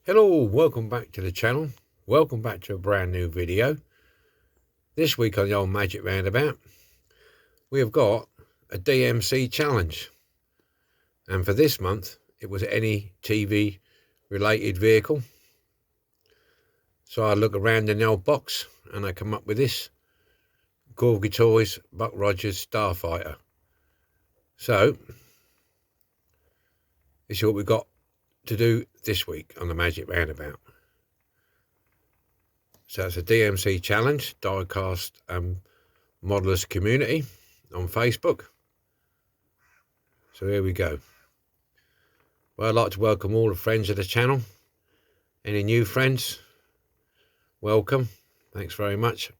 Hello, welcome back to the channel. Welcome back to a brand new video. This week on the old Magic Roundabout, we have got a DMC challenge. And for this month, it was any TV related vehicle. So I look around in the old box and I come up with this. Corgi Toys Buck Rogers Starfighter. So, this is what we've got to do this week on the Magic Roundabout. So it's a DMC challenge, Diecast Modelers Community on Facebook. So here we go. Well, I'd like to welcome all the friends of the channel. Any new friends, welcome. Thanks very much.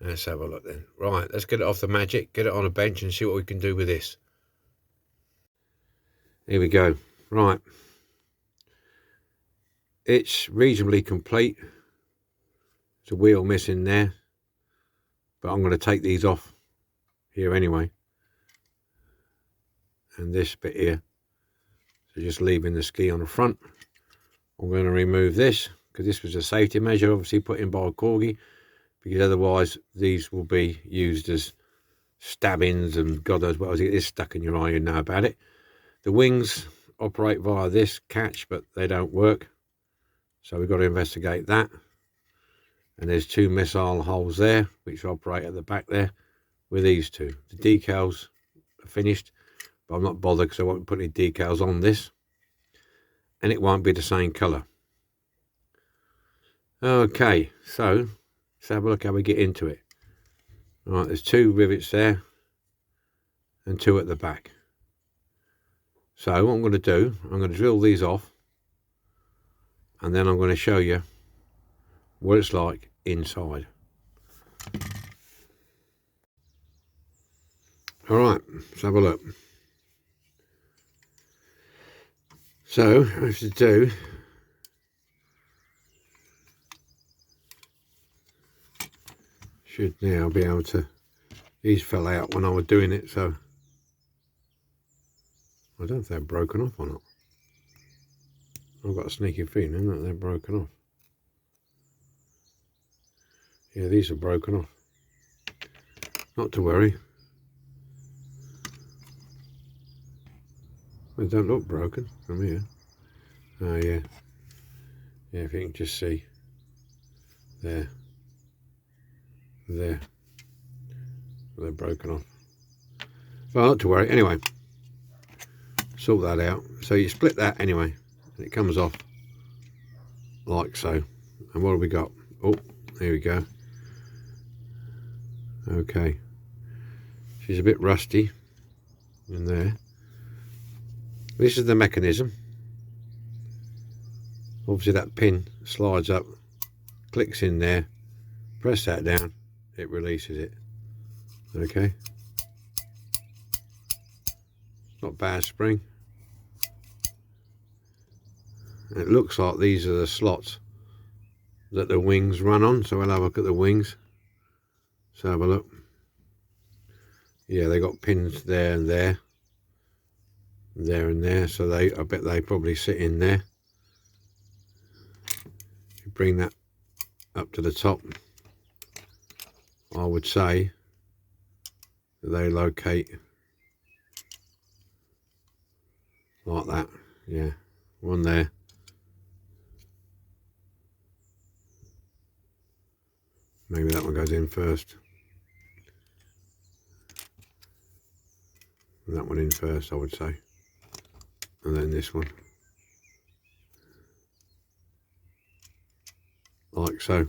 Let's have a look then. Right, let's get it off the Magic, get it on a bench and see what we can do with this. Here we go. Right. It's reasonably complete. There's a wheel missing there, but I'm going to take these off here anyway. And this bit here. So just leaving the ski on the front. I'm going to remove this because this was a safety measure obviously put in by a corgi, because otherwise these will be used as stabbings and God knows what else. It is stuck in your eye, you know about it. The wings operate via this catch, but they don't work. So we've got to investigate that. And there's two missile holes there, which operate at the back there with these two. The decals are finished, but I'm not bothered because I won't put any decals on this. And it won't be the same colour. Okay, so let's have a look how we get into it. All right, there's two rivets there and two at the back. So what I'm going to do, I'm going to drill these off, and then I'm going to show you what it's like inside. All right, let's have a look. So what I have to do, should now be able to, these fell out when I was doing it, so I don't know if they're broken off or not. I've got a sneaky feeling that they're broken off. Yeah, these are broken off. Not to worry. They don't look broken from here. Oh yeah. Yeah, if you can just see. There. There. They're broken off. Well, not to worry. Anyway. Sort that out. So you split that anyway. And it comes off like so. And what have we got? Oh, there we go. Okay. She's a bit rusty in there. This is the mechanism. Obviously that pin slides up, clicks in there, press that down, it releases it. Okay. Not bad spring. It looks like these are the slots that the wings run on, so we'll have a look at the wings. So have a look. Yeah, they got pins there and there, there and there, so I bet they probably sit in there. You bring that up to the top, I would say that they locate like that. Yeah, one there. Maybe that one goes in first. And that one in first, I would say. And then this one. Like so.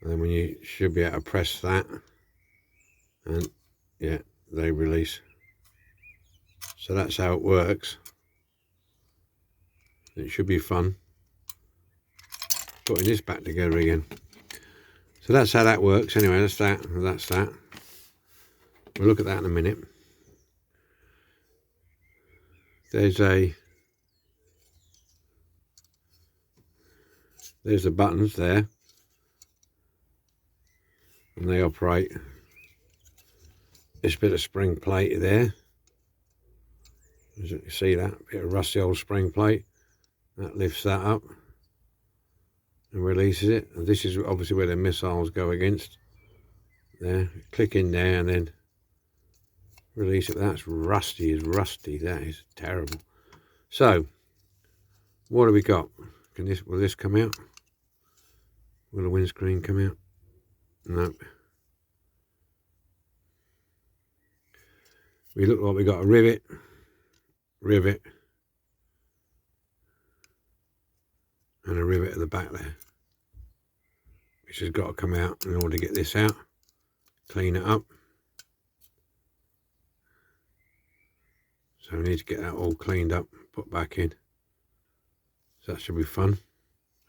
And then when you should be able to press that. And yeah, they release. So that's how it works. It should be fun putting this back together again. So that's how that works. Anyway, that's that. That's that. We'll look at that in a minute. There's the buttons there, and they operate this bit of spring plate there. As you can see, that bit of rusty old spring plate, that lifts that up and releases it. And this is obviously where the missiles go against. There, click in there and then release it. That's rusty as rusty. That is terrible. So, what have we got? Will this come out? Will the windscreen come out? No. We look like we got a rivet, and a rivet at the back there, which has got to come out in order to get this out. Clean it up. So we need to get that all cleaned up, put back in. So that should be fun.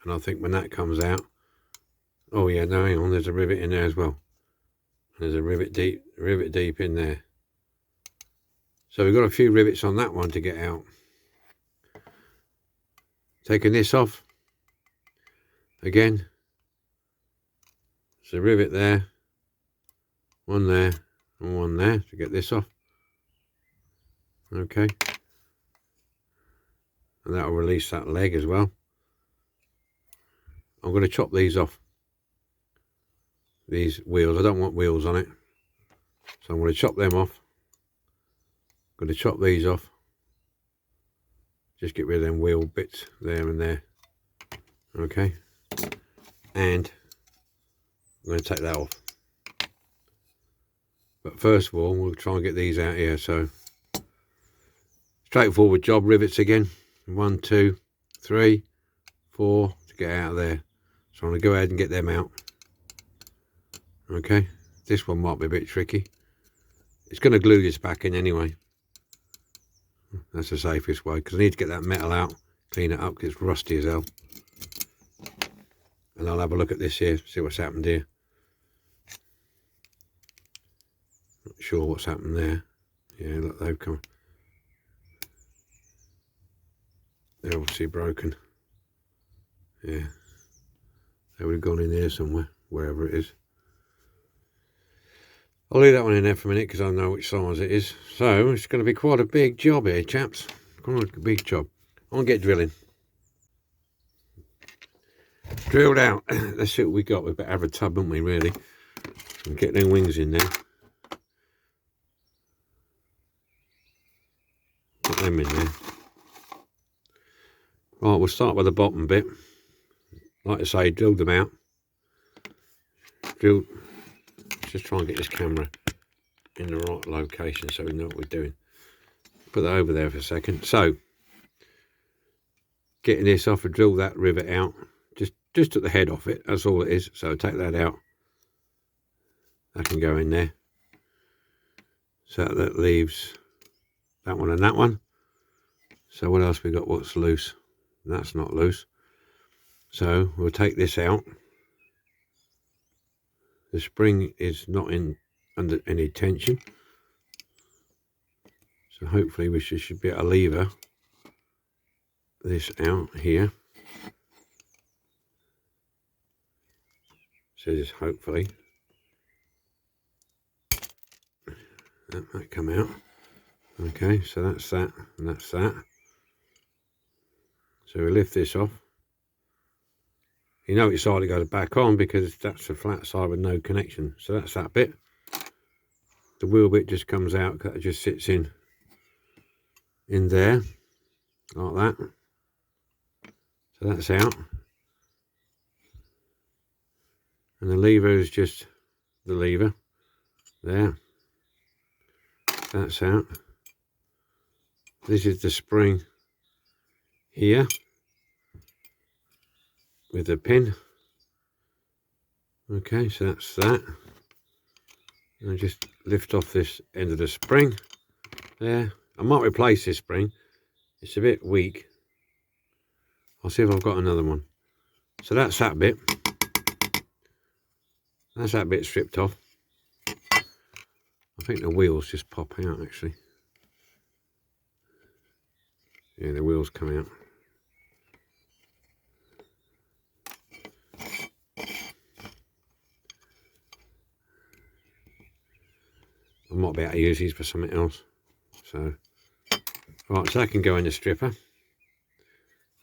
And I think when that comes out, oh yeah, no, hang on, there's a rivet in there as well. There's a rivet deep in there. So we've got a few rivets on that one to get out. Taking this off. Again. There's a rivet there. One there and one there to get this off. Okay. And that will release that leg as well. I'm going to chop these off. These wheels. I don't want wheels on it. So I'm going to chop them off. I'm going to chop these off. Just get rid of them wheel bits there and there. Okay. And I'm going to take that off. But first of all, we'll try and get these out here. So, straightforward job, rivets again. 1, 2, 3, 4 to get out of there. So I'm going to go ahead and get them out. Okay, this one might be a bit tricky. It's going to glue this back in anyway. That's the safest way, because I need to get that metal out, clean it up, because it's rusty as hell. And I'll have a look at this here, see what's happened here. Not sure what's happened there. Yeah, look, they've come. They're obviously broken. Yeah. They would have gone in there somewhere, wherever it is. I'll leave that one in there for a minute because I know which size it is. So it's going to be quite a big job here, chaps. Quite a big job. I'll get drilling. Drilled out. Let's see what we got. We better have a tub, haven't we, really? And get them wings in there. Put them in there. Right, we'll start with the bottom bit. Like I say, drilled them out. Drilled. Just try and get this camera in the right location so we know what we're doing. Put that over there for a second. So, getting this off, and drill that rivet out. Just took the head off it. That's all it is. So take that out. That can go in there. So that leaves that one and that one. So what else we got? What's loose? That's not loose. So we'll take this out. The spring is not under any tension. So hopefully we should be able to lever this out here. So just hopefully that might come out. Okay, so that's that and that's that. So we lift this off. You know which side it goes back on because that's a flat side with no connection. So that's that bit. The wheel bit just comes out, that just sits in there like that. So that's out. And the lever is just the lever there. That's out. This is the spring here with the pin. Okay, so that's that. And just lift off this end of the spring there. I might replace this spring. It's a bit weak. I'll see if I've got another one. So that's that bit. That's that bit stripped off. I think the wheels just pop out actually. Yeah, the wheels come out. I might be able to use these for something else. So Right, so that can go in the stripper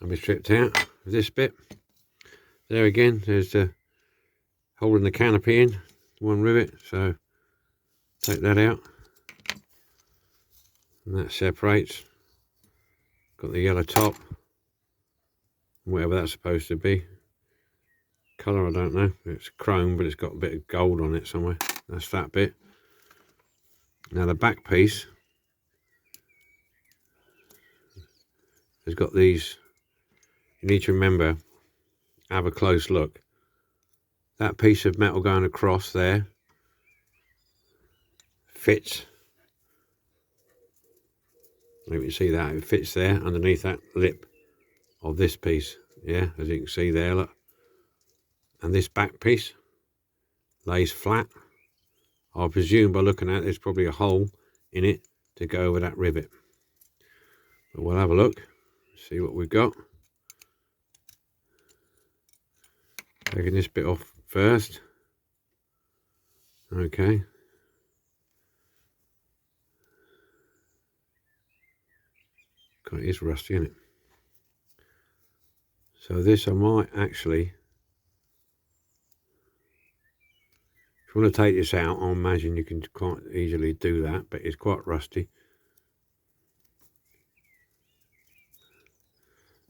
and be stripped out with this bit. There again, there's the holding the canopy in, one rivet, so take that out. And that separates. Got the yellow top, whatever that's supposed to be. Colour I don't know, it's chrome but it's got a bit of gold on it somewhere. That's that bit. Now the back piece has got these, you need to remember, have a close look. That piece of metal going across there fits. You can see that, it fits there underneath that lip of this piece. Yeah, as you can see there, look. And this back piece lays flat. I presume by looking at it, there's probably a hole in it to go over that rivet. But we'll have a look, see what we've got. Taking this bit off first. Okay. God, it is rusty, isn't it? So this I might actually, if you want to take this out, I imagine you can quite easily do that, but it's quite rusty.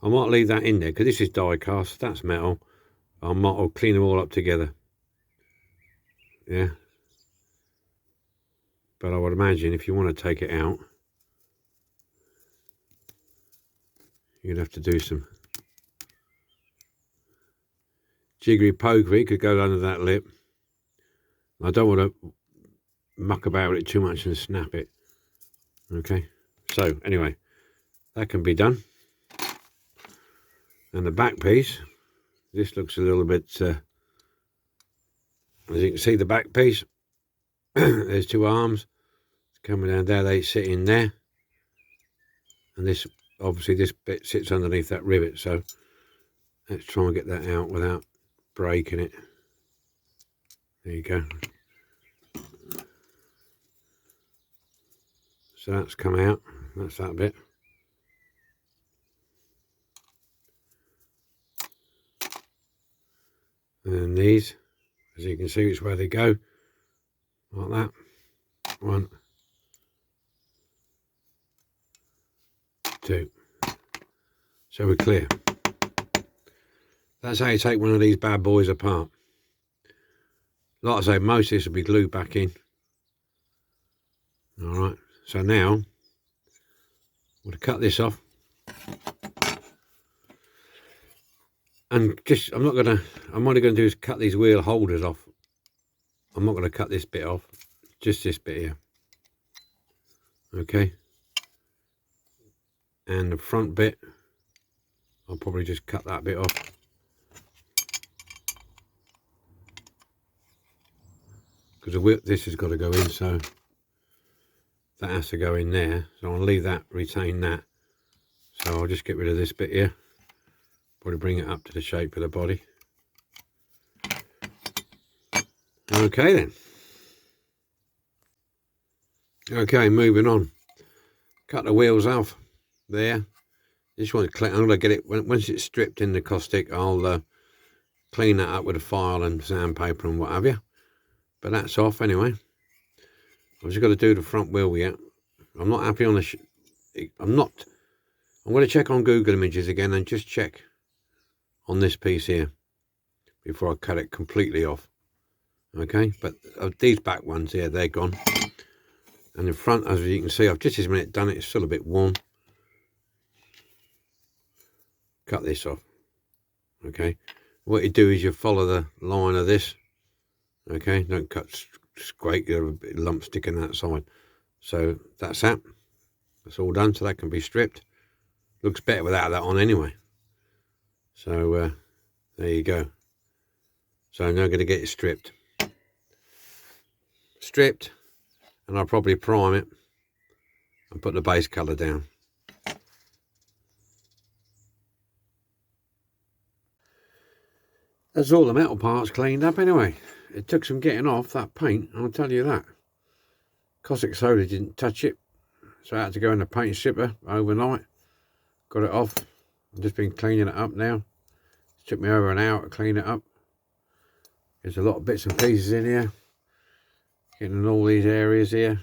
I might leave that in there because this is die cast, that's metal. I'll clean them all up together. Yeah. But I would imagine if you want to take it out, you'd have to do some jiggery pokery, could go under that lip. I don't want to muck about with it too much and snap it. Okay, so anyway, that can be done. And the back piece, this looks a little bit, as you can see the back piece, there's two arms coming down there, they sit in there. And this, obviously this bit sits underneath that rivet, so let's try and get that out without breaking it. There you go. So that's come out, that's that bit. And these, as you can see, which way they go, like that. 1, 2. So we're clear. That's how you take one of these bad boys apart. Like I say, most of this will be glued back in. Alright, so now I'm going to cut this off. And just, I'm only going to do is cut these wheel holders off. I'm not going to cut this bit off, just this bit here. Okay. And the front bit, I'll probably just cut that bit off. Because the whip, this has got to go in, so that has to go in there. So I'll leave that, retain that. So I'll just get rid of this bit here. Probably bring it up to the shape of the body. Okay then. Okay, moving on. Cut the wheels off there. Just want to clean. I'm going to get it once it's stripped in the caustic. I'll clean that up with a file and sandpaper and what have you. But that's off anyway. I've just got to do the front wheel yet. I'm not happy on the. I'm going to check on Google Images again and just check on this piece here before I cut it completely off. Okay, but these back ones here, they're gone. And in front, as you can see, I've just this minute done it. It's still a bit warm. Cut this off. Okay, what you do is you follow the line of this. Okay, don't cut straight, you have a bit of lump sticking that side. So that's that. That's all done, so that can be stripped. Looks better without that on anyway. So there you go. So I'm now going to get it stripped. And I'll probably prime it and put the base colour down. That's all the metal parts cleaned up anyway. It took some getting off that paint, I'll tell you that. Caustic soda didn't touch it, So I had to go in the paint stripper overnight. Got it off. I've just been cleaning it up now. It took me over an hour to clean it up. There's a lot of bits and pieces in here. Getting in all these areas here.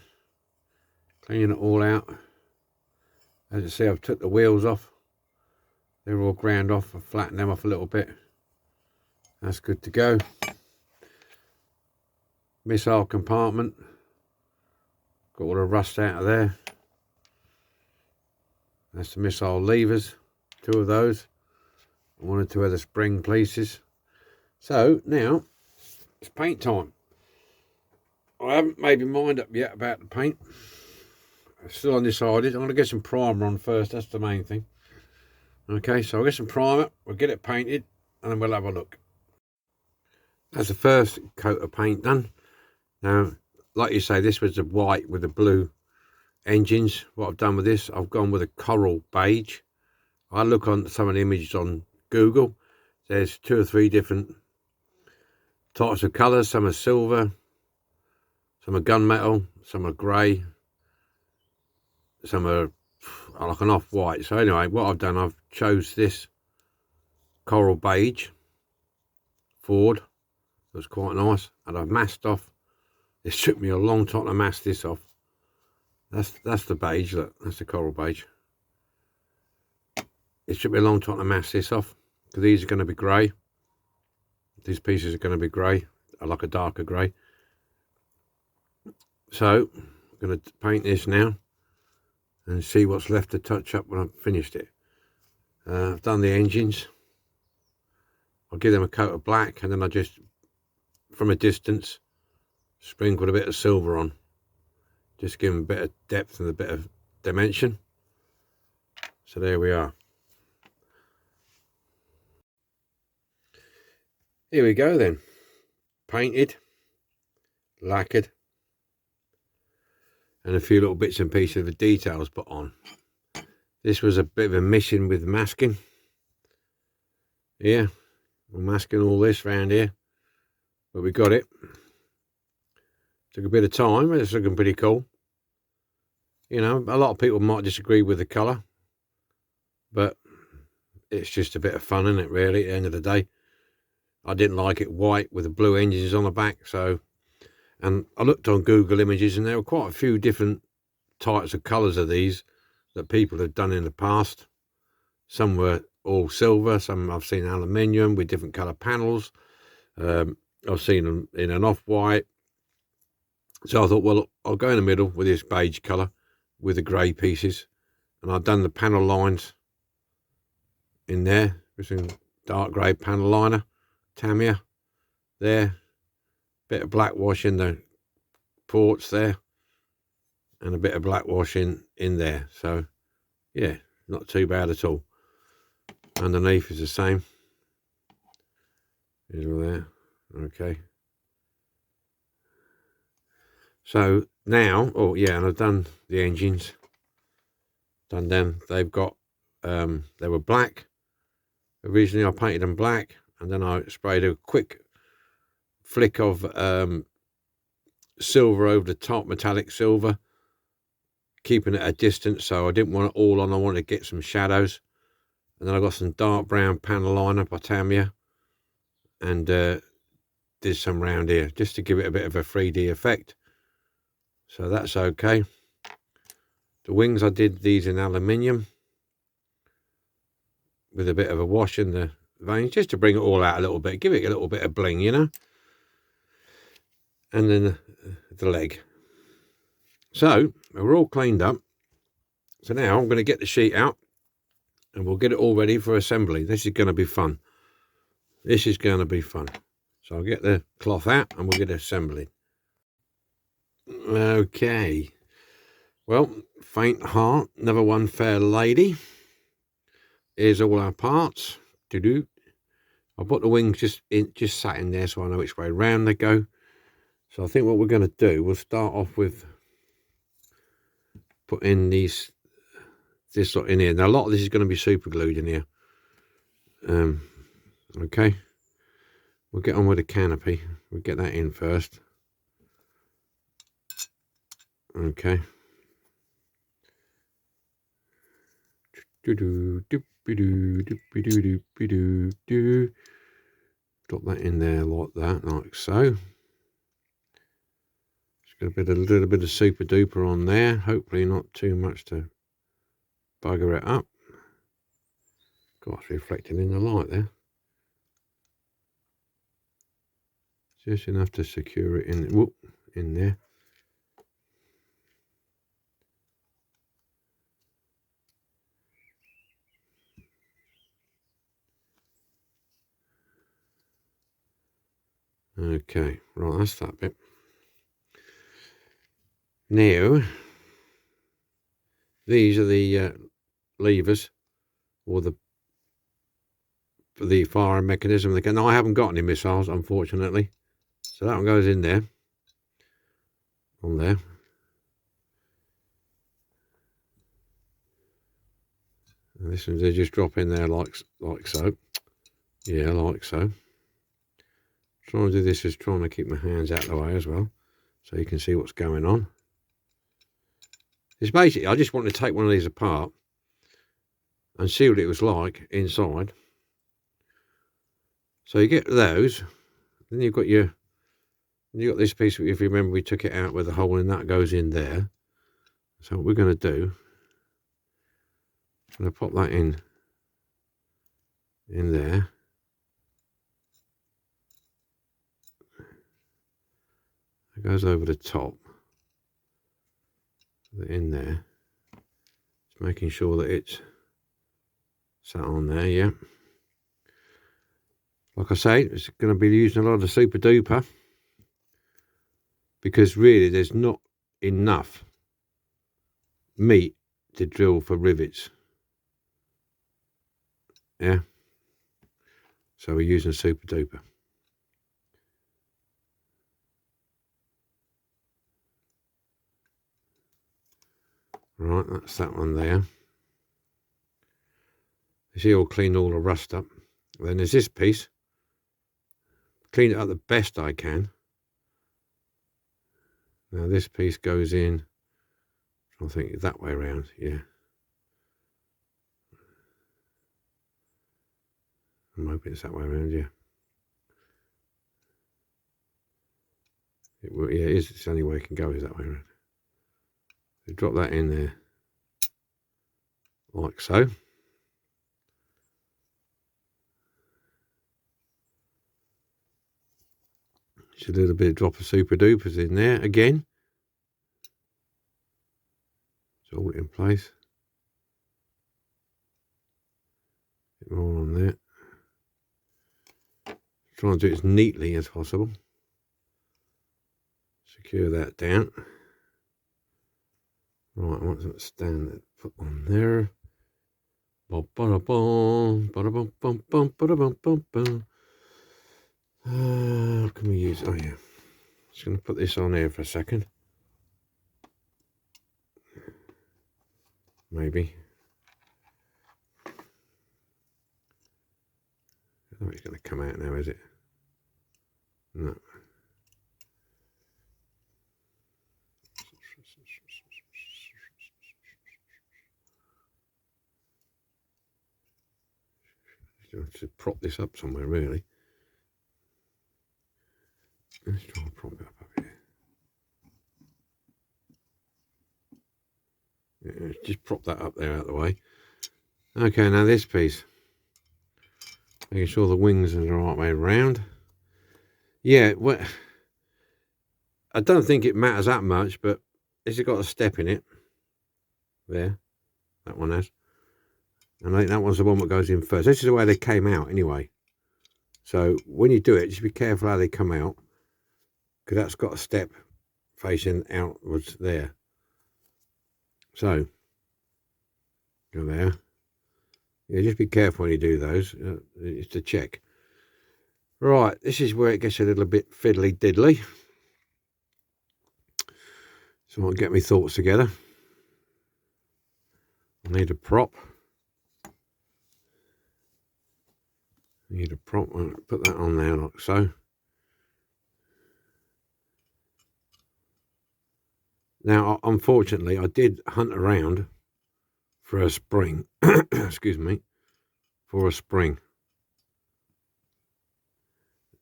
Cleaning it all out. As you see, I've took the wheels off. They're all ground off. I've flattened them off a little bit. That's good to go. Missile compartment. Got all the rust out of there. That's the missile levers. 2 of those. 1 or 2 other spring pieces. So now it's paint time. I haven't made my mind up yet about the paint. I'm still undecided. I'm going to get some primer on first. That's the main thing. Okay, so I'll get some primer. We'll get it painted and then we'll have a look. That's the first coat of paint done. Now, like you say, this was the white with the blue engines. What I've done with this, I've gone with a coral beige. I look on some of the images on Google. There's 2 or 3 different types of colours. Some are silver, some are gunmetal, some are grey, some are like an off-white. So anyway, what I've done, I've chose this coral beige Ford. It was quite nice, and I've masked off. It took me a long time to mask this off. That's the beige. Look, that's the coral beige. It took me a long time to mask this off because these are going to be grey. These pieces are going to be grey, like a darker grey. So I'm going to paint this now and see what's left to touch up when I've finished it. I've done the engines. I'll give them a coat of black, and then I just, from a distance, sprinkle a bit of silver on. Just give them a bit of depth and a bit of dimension. So there we are. Here we go then. Painted, lacquered, and a few little bits and pieces of the details put on. This was a bit of a mission with masking. Yeah, we're masking all this around here, but we got it. Took a bit of time, but it's looking pretty cool. You know, a lot of people might disagree with the colour, but it's just a bit of fun, isn't it, really, at the end of the day. I didn't like it white with the blue engines on the back, so... And I looked on Google Images, and there were quite a few different types of colours of these that people have done in the past. Some were all silver, some I've seen aluminium with different colour panels. I've seen them in an off-white. So I thought, well, I'll go in the middle with this beige colour with the grey pieces. And I've done the panel lines in there with some dark grey panel liner, Tamiya there. Bit of black wash in the ports there, and a bit of black wash in there. So yeah, not too bad at all. Underneath is the same. Is all there. Okay. So now, oh yeah, and I've done the engines. Done them. They've got they were black. Originally I painted them black, and then I sprayed a quick flick of silver over the top, metallic silver, keeping it at a distance, so I didn't want it all on. I wanted to get some shadows. And then I got some dark brown panel liner by Tamiya, and did some round here just to give it a bit of a 3D effect. So that's okay. The wings, I did these in aluminium with a bit of a wash in the veins, just to bring it all out a little bit, give it a little bit of bling, you know. And then the leg. So we're all cleaned up. So now I'm going to get the sheet out and we'll get it all ready for assembly. This is going to be fun. This is going to be fun. So I'll get the cloth out and we'll get it assembled. Okay. Well, faint heart, never one fair lady. Here's all our parts. Do-do. I'll put the wings just sat in there so I know which way round they go. So I think what we're going to do, we'll start off with putting this lot in here. Now a lot of this is going to be super glued in here. Okay. We'll get on with the canopy. We'll get that in first. Okay. Drop that in there like that, like so. Just got a little bit of super duper on there. Hopefully not too much to bugger it up. God, it's reflecting in the light there. Just enough to secure it in there. Okay, right, that's that bit. Now, these are the levers, or the firing mechanism. Now, I haven't got any missiles, unfortunately, so that one goes in there, on there. And this one, they just drop in there like so. Yeah, like so. Trying to do this is trying to keep my hands out of the way as well, so you can see what's going on. It's basically, I just want to take one of these apart and see what it was like inside. So you get those, then you've got this piece. If you remember, we took it out where the hole in that goes in there. So what we're going to do, I'm going to pop that in there. It goes over the top, in there. Just making sure that it's sat on there, yeah. Like I say, it's going to be using a lot of super duper, because really there's not enough meat to drill for rivets. Yeah. So we're using super duper. Right, that's that one there. You see, I'll clean all the rust up. Then there's this piece. Clean it up the best I can. Now this piece goes in, I think that way around, yeah. I'm hoping it's that way around, yeah. Yeah, it is. It's the only way it can go is that way around. So drop that in there, like so. Just a little bit of drop of super dupers in there again. It's all in place. Get them all on there. Try and do it as neatly as possible. Secure that down. Right, I want that stand that put on there. What can we use? Oh yeah, just going to put this on here for a second. Maybe. I don't know it's going to come out now, is it? No. To prop this up somewhere, really. Let's try and prop it up here. Yeah, just prop that up there out of the way. Okay, now this piece. Making sure the wings are the right way around. Yeah, well, I don't think it matters that much, but this has got a step in it. There, that one has. And I think that one's the one that goes in first. This is the way they came out anyway. So when you do it, just be careful how they come out, because that's got a step facing outwards there. So, go there. Yeah, just be careful when you do those. It's to check. Right, this is where it gets a little bit fiddly diddly. So I'll get my thoughts together. I need a prop. I'll put that on there like so. Now, unfortunately, I did hunt around for a spring. Excuse me, for a spring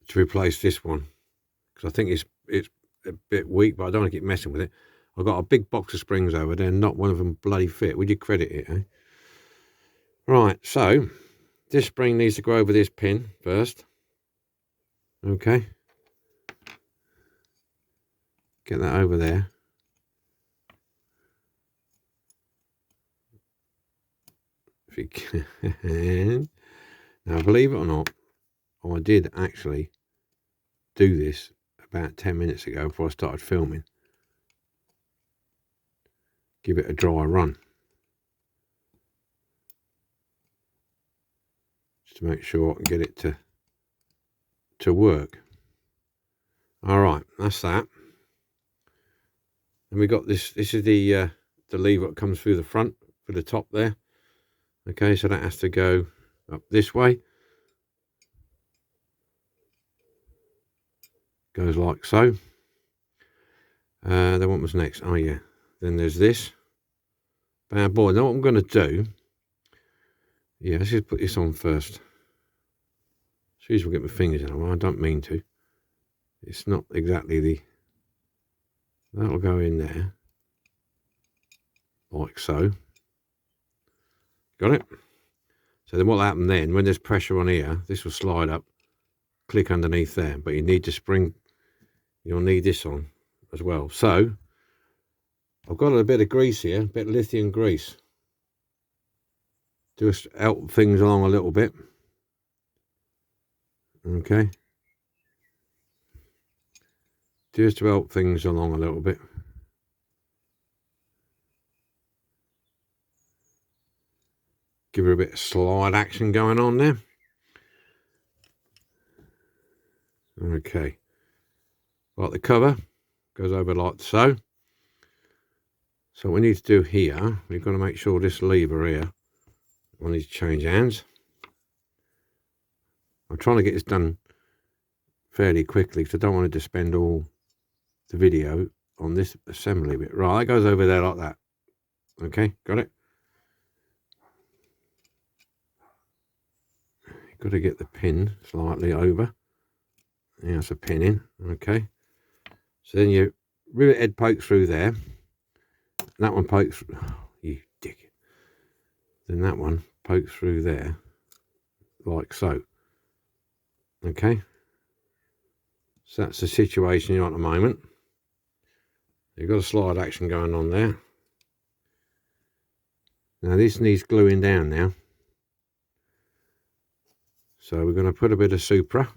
to replace this one, because I think it's a bit weak, but I don't want to keep messing with it. I've got a big box of springs over there, not one of them bloody fit. Would you credit it, eh? Right, so this spring needs to go over this pin first. Okay. Get that over there. If you can. Now, believe it or not, I did actually do this about 10 minutes ago before I started filming. Give it a dry run. Just to make sure I can get it to work. All right, that's that. And we got this. This is the lever that comes through the front for the top there. Okay, so that has to go up this way. Goes like so. Then what was next? Oh yeah. Then there's this bad boy. Now what I'm going to do. Yeah, let's just put this on first. Excuse me, get my fingers in. Well, I don't mean to. It's not exactly the. That'll go in there. Like so. Got it? So then what'll happen then, when there's pressure on here, this will slide up, click underneath there. But you need the spring, you'll need this on as well. So, I've got a bit of grease here, a bit of lithium grease. Just help things along a little bit. Okay. Just to help things along a little bit. Give her a bit of slide action going on there. Okay. Like the cover goes over like so. So what we need to do here, we've got to make sure this lever here, I need to change hands. I'm trying to get this done fairly quickly because I don't want to spend all the video on this assembly bit. Right, that goes over there like that. Okay, got it? Got to get the pin slightly over. Yeah, that's a pin in. Okay. So then your rivet head pokes through there. That one pokes. Oh, you dick. Then that one pokes through there, like so. Okay. So that's the situation you're at the moment. You've got a slide action going on there. Now this needs gluing down now. So we're going to put a bit of Supra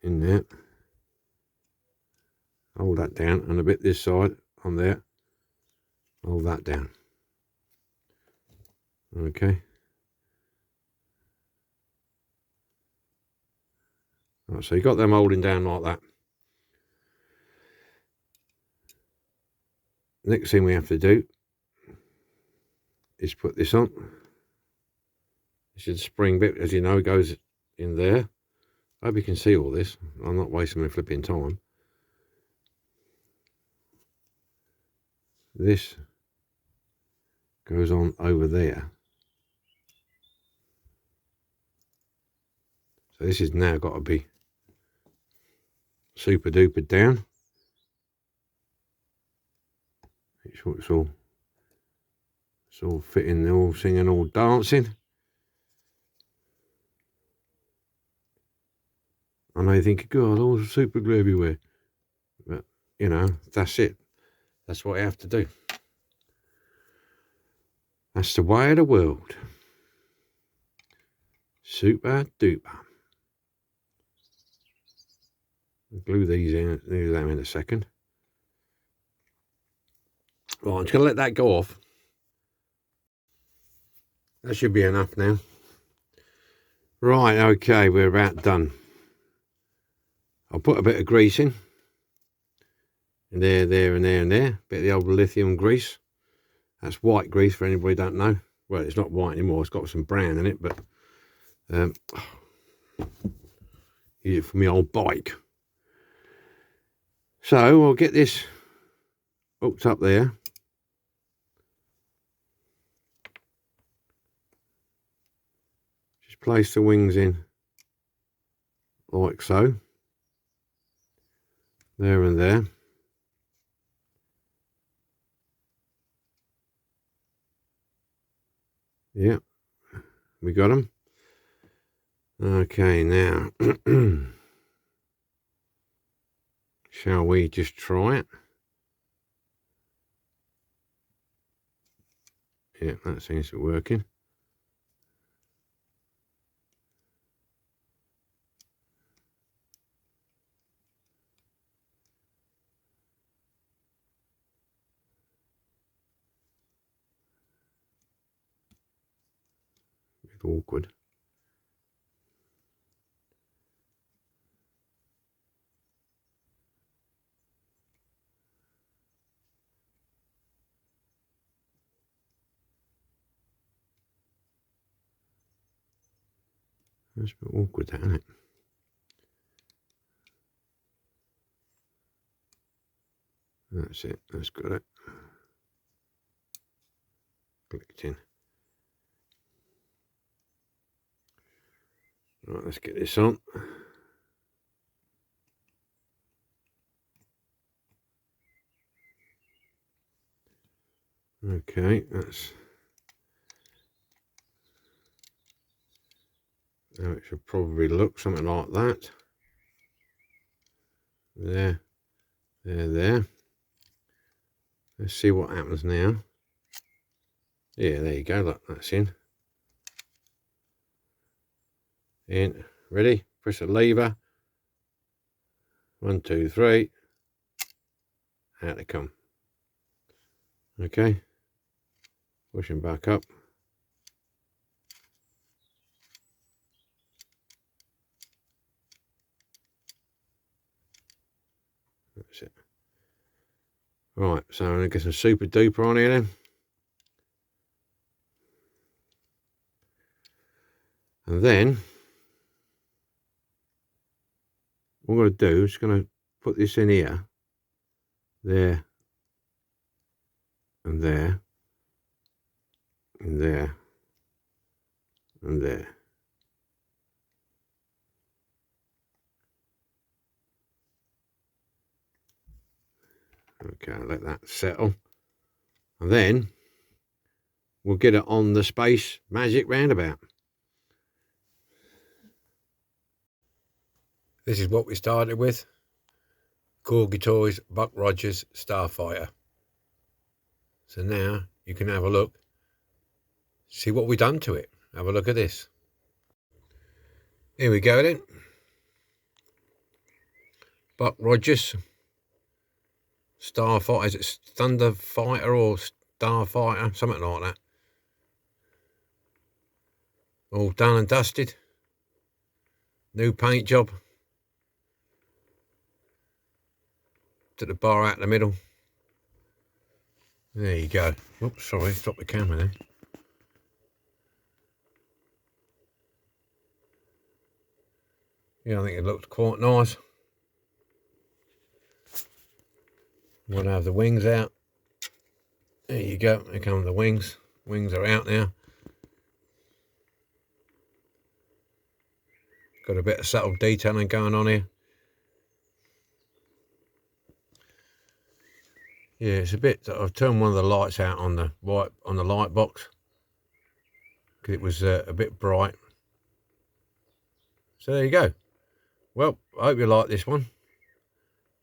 in there. Hold that down, and a bit this side on there. Hold that down. Okay. Right, so you got them holding down like that. Next thing we have to do is put this on. This is the spring bit, as you know, goes in there. I hope you can see all this. I'm not wasting my flipping time. This goes on over there. So this has now got to be super duper down. Make sure it's all fitting, all singing, all dancing. I know you think, God, all super glue everywhere. But, you know, that's it. That's what I have to do. That's the way of the world. Super duper. Glue these in, do them in a second. Right, I'm just going to let that go off. That should be enough now. Right, okay, we're about done. I'll put a bit of grease in. And there, there, and there, and there. Bit of the old lithium grease. That's white grease for anybody who don't know. Well, it's not white anymore. It's got some brown in it, but use it for my old bike. So I'll get this hooked up there. Just place the wings in like so. There and there. Yeah, we got them. Okay, now shall we just try it? Yeah, that seems to be working. A bit awkward. That's a bit awkward, that, isn't it? That's it. That's got it. Clicked in. Right, let's get this on. Okay, that's how it should probably look, something like that. There, there. Let's see what happens now. Yeah, there you go, look, that's in. In, ready? Press the lever. 1, 2, 3. Out they come. Okay. Push them back up. That's it. Right, so I'm going to get some super duper on here then. And then what I'm going to do is going to put this in here, there, and there, and there, and there. Okay, I'll let that settle. And then we'll get it on the Space Magic Roundabout. This is what we started with. Corgi Toys, Buck Rogers, Starfighter. So now you can have a look, see what we've done to it. Have a look at this. Here we go then. Buck Rogers, Starfighter, is it Thunder Fighter or Starfighter? Something like that. All done and dusted. New paint job. Took the bar out in the middle. There you go. Oops, sorry, dropped the camera there. Yeah, I think it looked quite nice. I'm going to have the wings out. There you go. There come the wings. Wings are out now. Got a bit of subtle detailing going on here. Yeah, it's a bit. I've turned one of the lights out on the light box because it was a bit bright. So there you go. Well, I hope you like this one.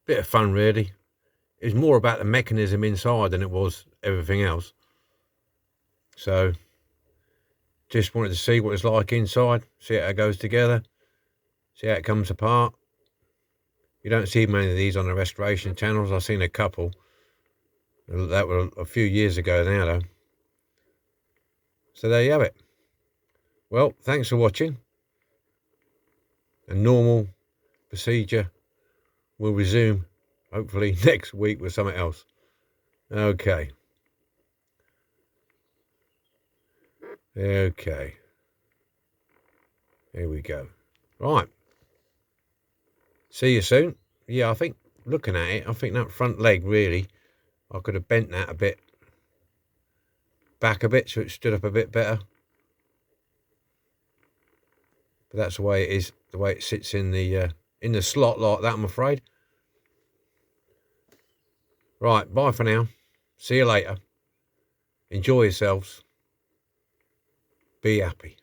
Bit of fun, really. It was more about the mechanism inside than it was everything else. So just wanted to see what it's like inside, see how it goes together, see how it comes apart. You don't see many of these on the restoration channels. I've seen a couple. That were a few years ago now, though. So there you have it. Well, thanks for watching. A normal procedure will resume, hopefully next week with something else. Okay. Okay. Here we go. Right. See you soon. Yeah, I think, looking at it, I think that front leg really I could have bent that a bit back a bit so it stood up a bit better. But that's the way it is, the way it sits in the slot like that, I'm afraid. Right, bye for now. See you later. Enjoy yourselves. Be happy.